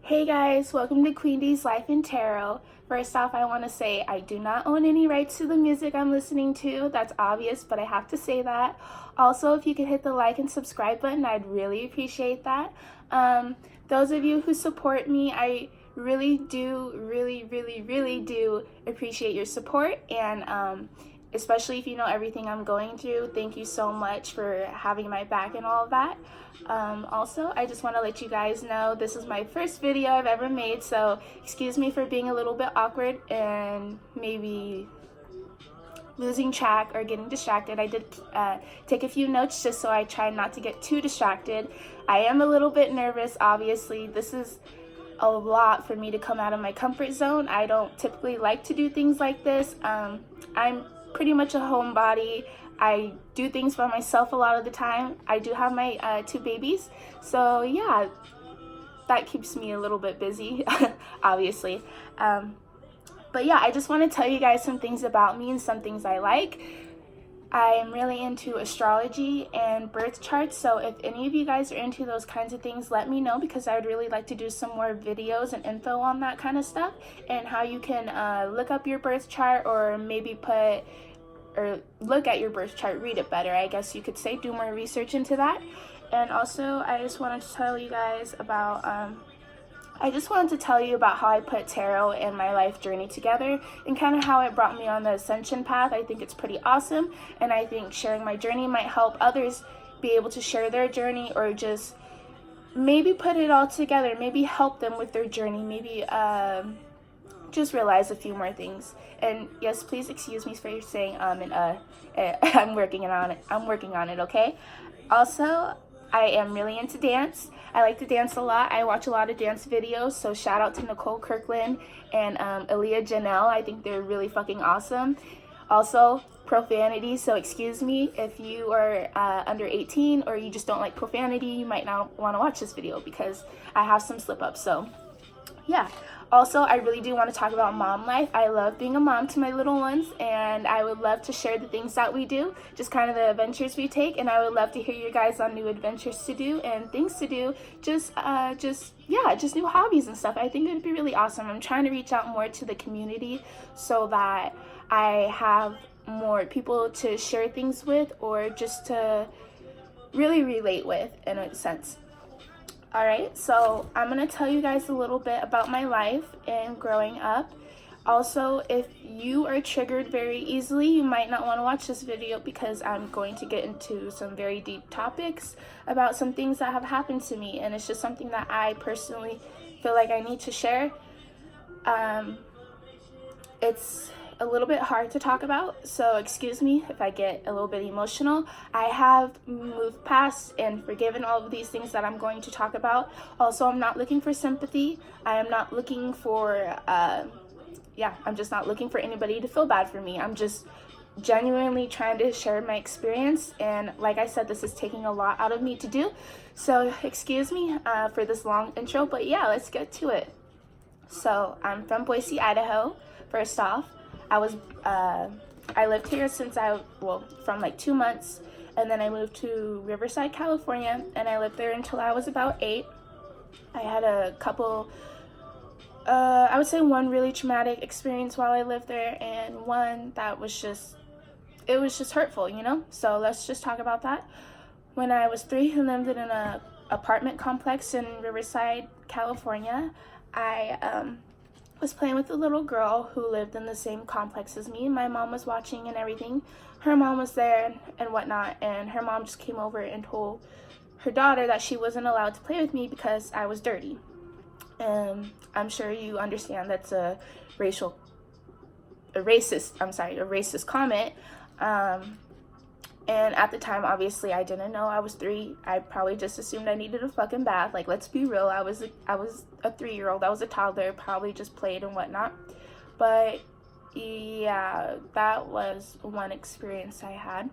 Hey guys, welcome to Queen D's Life in Tarot. First off, I want to say I do not own any rights to the music I'm listening to. That's obvious, but I have to say that. Also, if you could hit the like and subscribe button, I'd really appreciate that. Those of you who support me, I really do, really do appreciate your support, and especially if you know everything I'm going through. Thank you so much for having my back and all of that. Also, I just want to let you guys know this is my first video I've ever made, so excuse me for being a little bit awkward and maybe losing track or getting distracted. I did take a few notes just so I try not to get too distracted. I am a little bit nervous, obviously. This is a lot for me to come out of my comfort zone. I don't typically like to do things like this. I'm pretty much a homebody. I do things by myself a lot of the time. I do have my 2 babies, so yeah, that keeps me a little bit busy, obviously. But yeah, I just want to tell you guys some things about me and some things I like. I am really into astrology and birth charts, so if any of you guys are into those kinds of things, let me know, because I would really like to do some more videos and info on that kind of stuff, and how you can look up your birth chart, or maybe look at your birth chart, read it better, I guess you could say, do more research into that. And also, I just wanted to tell you guys about how I put tarot and my life journey together, and kind of how it brought me on the ascension path. I think it's pretty awesome, and I think sharing my journey might help others be able to share their journey, or just maybe put it all together, maybe help them with their journey, maybe just realize a few more things. And yes, please excuse me for saying and I'm working on it, okay? Also, I am really into dance. I like to dance a lot. I watch a lot of dance videos, so shout out to Nicole Kirkland and Aaliyah Janelle. I think they're really fucking awesome. Also, profanity, so excuse me if you are under 18 or you just don't like profanity. You might not want to watch this video because I have some slip-ups, so yeah. Also, I really do want to talk about mom life. I love being a mom to my little ones, and I would love to share the things that we do, just kind of the adventures we take, and I would love to hear you guys on new adventures to do and things to do, just new hobbies and stuff. I think it would be really awesome. I'm trying to reach out more to the community so that I have more people to share things with, or just to really relate with, in a sense. Alright, so I'm going to tell you guys a little bit about my life and growing up. Also, if you are triggered very easily, you might not want to watch this video, because I'm going to get into some very deep topics about some things that have happened to me, and it's just something that I personally feel like I need to share. It's a little bit hard to talk about, so excuse me if I get a little bit emotional. I have moved past and forgiven all of these things that I'm going to talk about. Also, I'm not looking for sympathy. I am not looking for, I'm just not looking for anybody to feel bad for me. I'm just genuinely trying to share my experience, and like I said, this is taking a lot out of me to do, so excuse me for this long intro, but yeah, let's get to it. So, I'm from Boise, Idaho, first off. I lived here from like 2 months, and then I moved to Riverside, California, and I lived there until I was about 8. I had a couple, I would say one really traumatic experience while I lived there, and one that was just hurtful, you know? So let's just talk about that. When I was 3, I lived in an apartment complex in Riverside, California. I was playing with a little girl who lived in the same complex as me. My mom was watching and everything. Her mom was there and whatnot, and her mom just came over and told her daughter that she wasn't allowed to play with me because I was dirty. I'm sure you understand that's a racist comment. And at the time, obviously, I didn't know. I was 3. I probably just assumed I needed a fucking bath. Like, let's be real. I was a 3-year-old. I was a toddler. Probably just played and whatnot. But yeah, that was one experience I had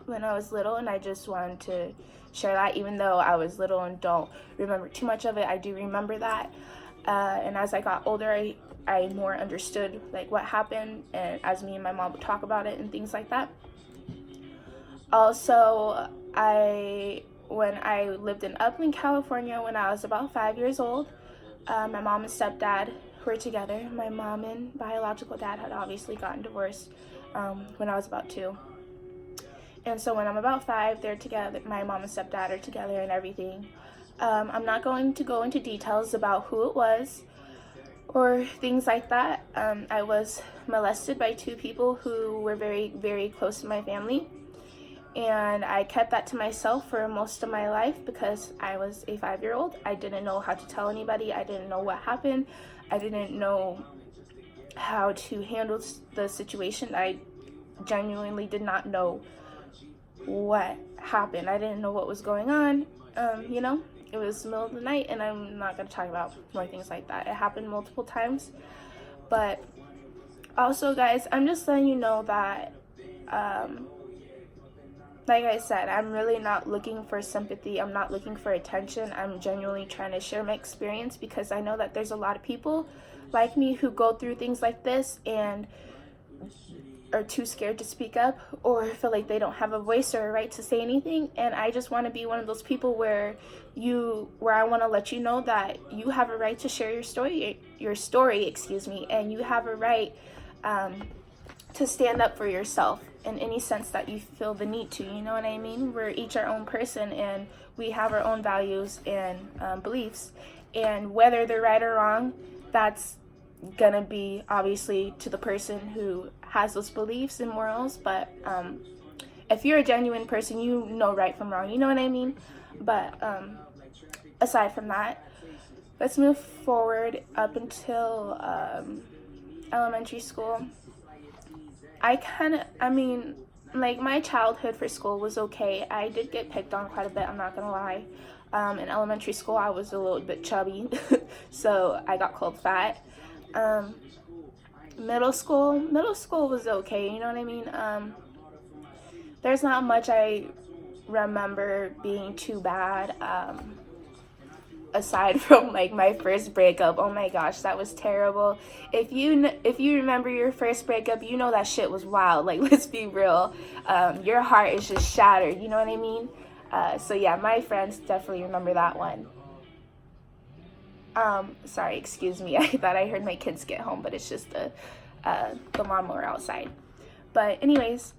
when I was little, and I just wanted to share that. Even though I was little and don't remember too much of it, I do remember that. And as I got older, I more understood like what happened, and as me and my mom would talk about it and things like that. Also, when I lived in Upland, California, when I was about 5 years old, My mom and stepdad were together. My mom and biological dad had obviously gotten divorced when I was about 2. And so when I'm about 5, they're together. My mom and stepdad are together and everything. I'm not going to go into details about who it was or things like that. I was molested by 2 people who were very, very close to my family. And I kept that to myself for most of my life because I was a 5-year-old. I didn't know how to tell anybody. I didn't know what happened. I didn't know how to handle the situation. I genuinely did not know what happened. I didn't know what was going on. It was the middle of the night, and I'm not going to talk about more things like that. It happened multiple times. But also, guys, I'm just letting you know that like I said, I'm really not looking for sympathy. I'm not looking for attention. I'm genuinely trying to share my experience because I know that there's a lot of people like me who go through things like this and are too scared to speak up or feel like they don't have a voice or a right to say anything. And I just want to be one of those people where I want to let you know that you have a right to share your story, and you have a right to stand up for yourself in any sense that you feel the need to. You know what I mean? We're each our own person, and we have our own values and beliefs. And whether they're right or wrong, that's gonna be obviously to the person who has those beliefs and morals. But if you're a genuine person, you know right from wrong. You know what I mean? But aside from that, let's move forward up until elementary school. My childhood for school was okay. I did get picked on quite a bit, I'm not gonna lie. In elementary school, I was a little bit chubby, so I got called fat. Middle school was okay, you know what I mean? There's not much I remember being too bad. Aside from my first breakup. Oh my gosh, that was terrible. If you remember your first breakup, you know that shit was wild. Let's be real. Your heart is just shattered, you know what I mean? So yeah, my friends definitely remember that one. Sorry, excuse me. I thought I heard my kids get home, but it's just the lawnmower outside. But anyways,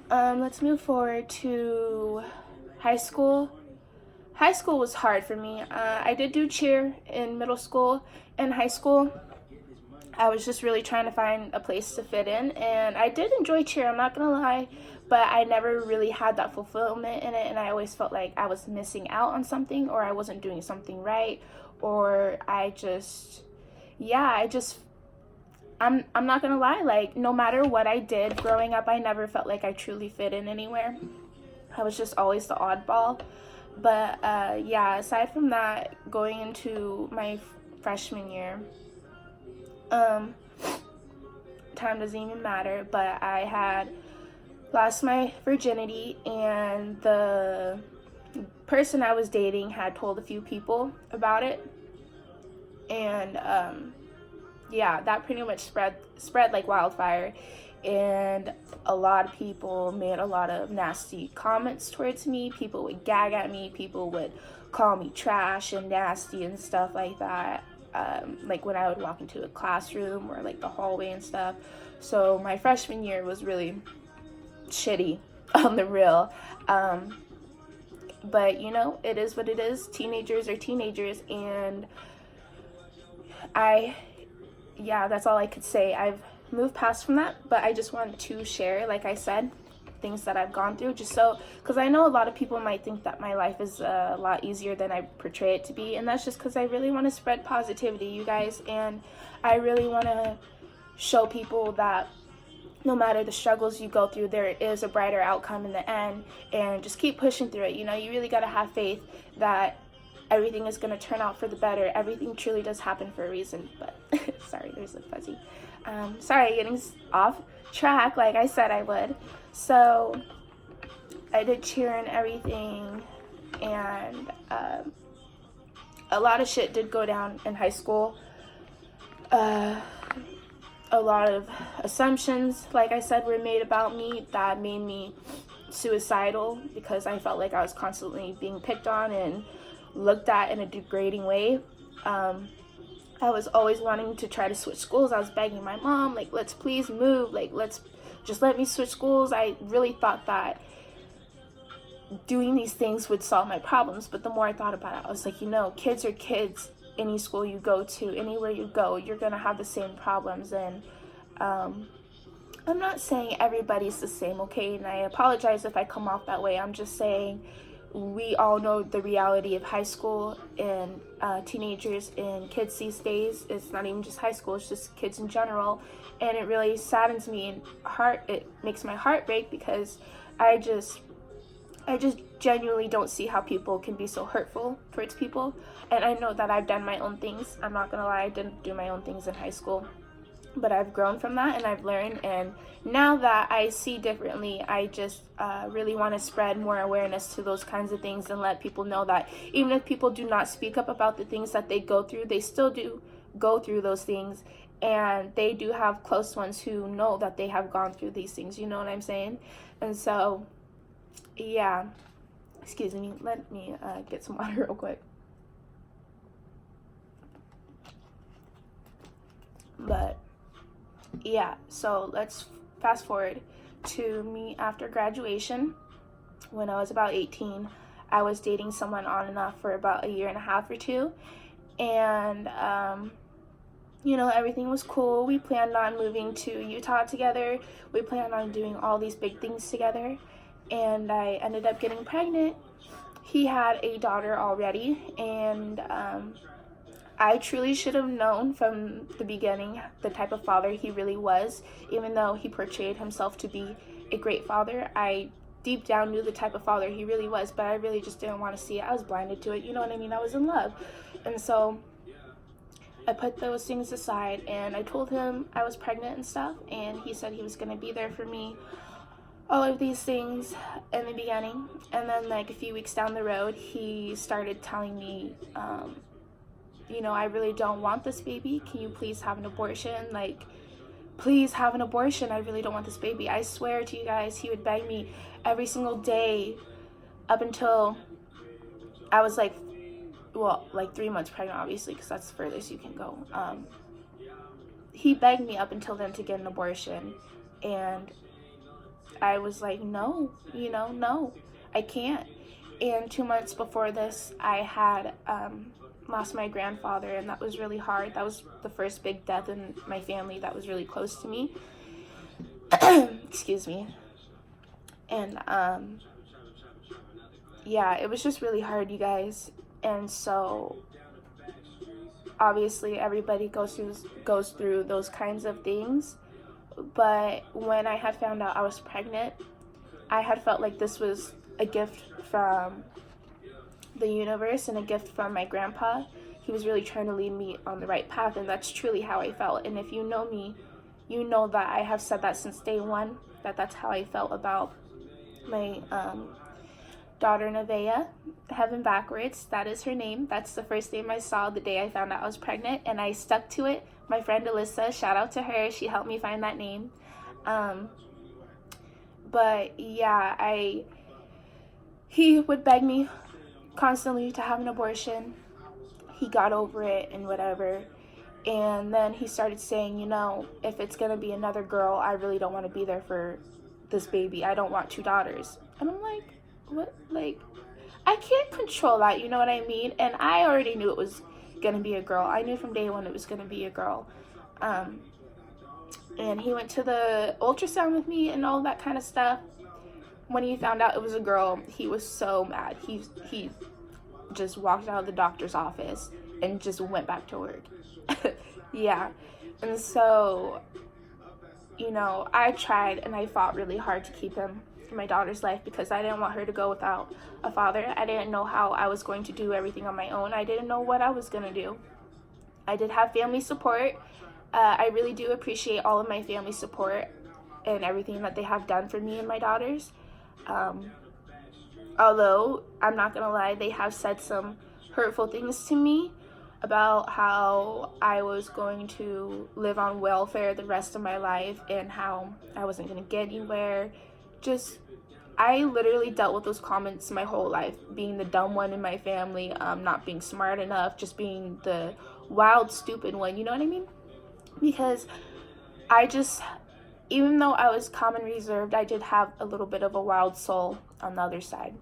let's move forward to high school. High school was hard for me. I did do cheer in middle school and high school. I was just really trying to find a place to fit in, and I did enjoy cheer, I'm not gonna lie, but I never really had that fulfillment in it, and I always felt like I was missing out on something, or I wasn't doing something right, or I'm not gonna lie, no matter what I did growing up, I never felt like I truly fit in anywhere. I was just always the oddball. But aside from that, going into my freshman year, time doesn't even matter, but I had lost my virginity, and the person I was dating had told a few people about it, and that pretty much spread like wildfire. And a lot of people made a lot of nasty comments towards me. People would gag at me. People would call me trash and nasty and stuff like that. When I would walk into a classroom or the hallway and stuff. So my freshman year was really shitty on the real. But it is what it is. Teenagers are teenagers, and that's all I could say. I've moved past from that, but I just wanted to share, like I said, things that I've gone through, because I know a lot of people might think that my life is a lot easier than I portray it to be, and that's just because I really want to spread positivity, you guys, and I really want to show people that no matter the struggles you go through, there is a brighter outcome in the end, and just keep pushing through it. You really got to have faith that everything is going to turn out for the better. Everything truly does happen for a reason. But sorry, there's a fuzzy. Sorry, getting off track like I said I would. So I did cheer and everything, and a lot of shit did go down in high school. A lot of assumptions, like I said, were made about me that made me suicidal, because I felt like I was constantly being picked on and looked at in a degrading way. I was always wanting to try to switch schools. I was begging my mom, like, let's please move, like, let's just let me switch schools. I really thought that doing these things would solve my problems, but the more I thought about it, I was like, kids are kids. Any school you go to, anywhere you go, you're gonna have the same problems. And I'm not saying everybody's the same, okay? And I apologize if I come off that way. I'm just saying we all know the reality of high school and teenagers and kids these days. It's not even just high school, it's just kids in general. And it really saddens me and it makes my heart break, because I just genuinely don't see how people can be so hurtful towards people. And I know that I've done my own things. I'm not gonna lie, I didn't do my own things in high school, but I've grown from that and I've learned. And now that I see differently, I just really want to spread more awareness to those kinds of things and let people know that even if people do not speak up about the things that they go through, they still do go through those things, and they do have close ones who know that they have gone through these things. You know what I'm saying? And so, yeah, excuse me, let me get some water real quick. But yeah, so let's fast forward to me after graduation. When I was about 18, I was dating someone on and off for about a year and a half or two, and everything was cool. We planned on moving to Utah together. We planned on doing all these big things together, and I ended up getting pregnant. He had a daughter already, and I truly should have known from the beginning the type of father he really was. Even though he portrayed himself to be a great father, I deep down knew the type of father he really was, but I really just didn't want to see it. I was blinded to it, you know what I mean? I was in love. And so I put those things aside, and I told him I was pregnant and stuff, and he said he was going to be there for me, all of these things in the beginning. And then like a few weeks down the road, he started telling me, I really don't want this baby. Can you please have an abortion? Like, please have an abortion. I really don't want this baby. I swear to you guys, he would beg me every single day up until I was like 3 months pregnant, obviously, because that's the furthest you can go. He begged me up until then to get an abortion. And I was like, no, no, I can't. And 2 months before this, I had lost my grandfather, and that was really hard. That was the first big death in my family that was really close to me. Excuse me. And yeah, it was just really hard, you guys. And so obviously everybody goes through those kinds of things. But when I had found out I was pregnant, I had felt like this was a gift from the universe and a gift from my grandpa. He was really trying to lead me on the right path, and that's truly how I felt. And if you know me, you know that I have said that since day one, that's how I felt about my daughter Nevaeh, Heaven Backwards. That is her name. That's the first name I saw the day I found out I was pregnant, and I stuck to it. My friend Alyssa, shout out to her, she helped me find that name. But yeah, he would beg me constantly to have an abortion. He got over it and whatever. And then he started saying, if it's going to be another girl, I really don't want to be there for this baby. I don't want 2 daughters. And I'm like, what? Like, I can't control that, you know what I mean? And I already knew it was going to be a girl. I knew from day one it was going to be a girl. And he went to the ultrasound with me and all that kind of stuff. When he found out it was a girl, he was so mad. He just walked out of the doctor's office and just went back to work. Yeah. And so, I tried and I fought really hard to keep him in my daughter's life, because I didn't want her to go without a father. I didn't know how I was going to do everything on my own. I didn't know what I was going to do. I did have family support. I really do appreciate all of my family support and everything that they have done for me and my daughters. Although, I'm not gonna lie, they have said some hurtful things to me about how I was going to live on welfare the rest of my life and how I wasn't gonna get anywhere. Just I literally dealt with those comments my whole life, being the dumb one in my family, not being smart enough, just being the wild, stupid one, you know what I mean? Because I just, even though I was calm and reserved, I did have a little bit of a wild soul on the other side.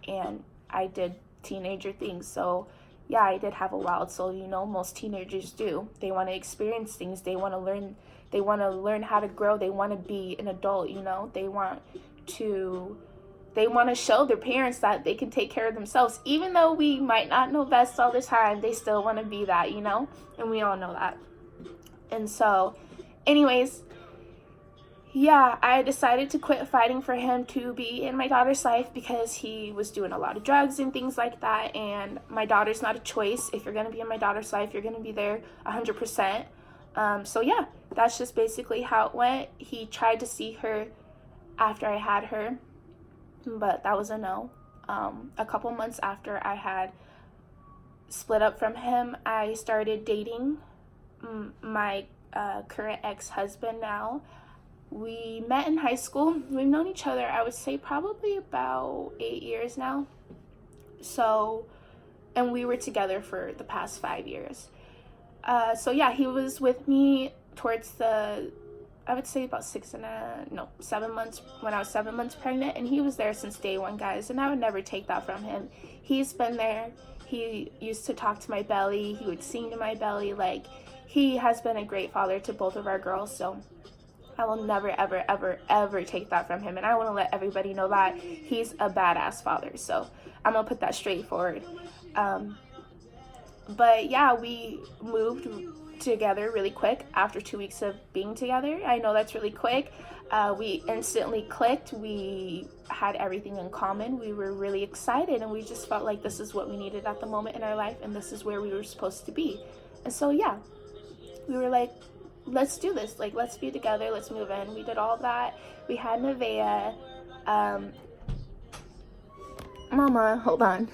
And I did teenager things. So yeah, I did have a wild soul, you know, most teenagers do. They want to experience things. They want to learn how to grow. They want to be an adult, you know. They want to show their parents that they can take care of themselves. Even though we might not know best all the time, they still want to be that, you know? And we all know that. And so, anyways, yeah, I decided to quit fighting for him to be in my daughter's life because he was doing a lot of drugs and things like that. And my daughter's not a choice. If you're going to be in my daughter's life, you're going to be there 100%. So yeah, that's just basically how it went. He tried to see her after I had her, but that was a no. A couple months after I had split up from him, I started dating my current ex-husband now. We met in high school. We've known each other, I would say, probably about 8 years now. So, and we were together for the past 5 years. So yeah, he was with me towards I would say about 7 months, when I was 7 months pregnant, and he was there since day one, guys, and I would never take that from him. He's been there. He used to talk to my belly. He would sing to my belly. Like, he has been a great father to both of our girls, so I will never, ever, ever, ever take that from him. And I want to let everybody know that he's a badass father. So I'm going to put that straight forward. But yeah, we moved together really quick after 2 weeks of being together. I know that's really quick. We instantly clicked. We had everything in common. We were really excited, and we just felt like this is what we needed at the moment in our life, and this is where we were supposed to be. And so yeah, we were like, let's do this. Like, let's be together. Let's move in. We did all that. We had Nevaeh. Mama, hold on.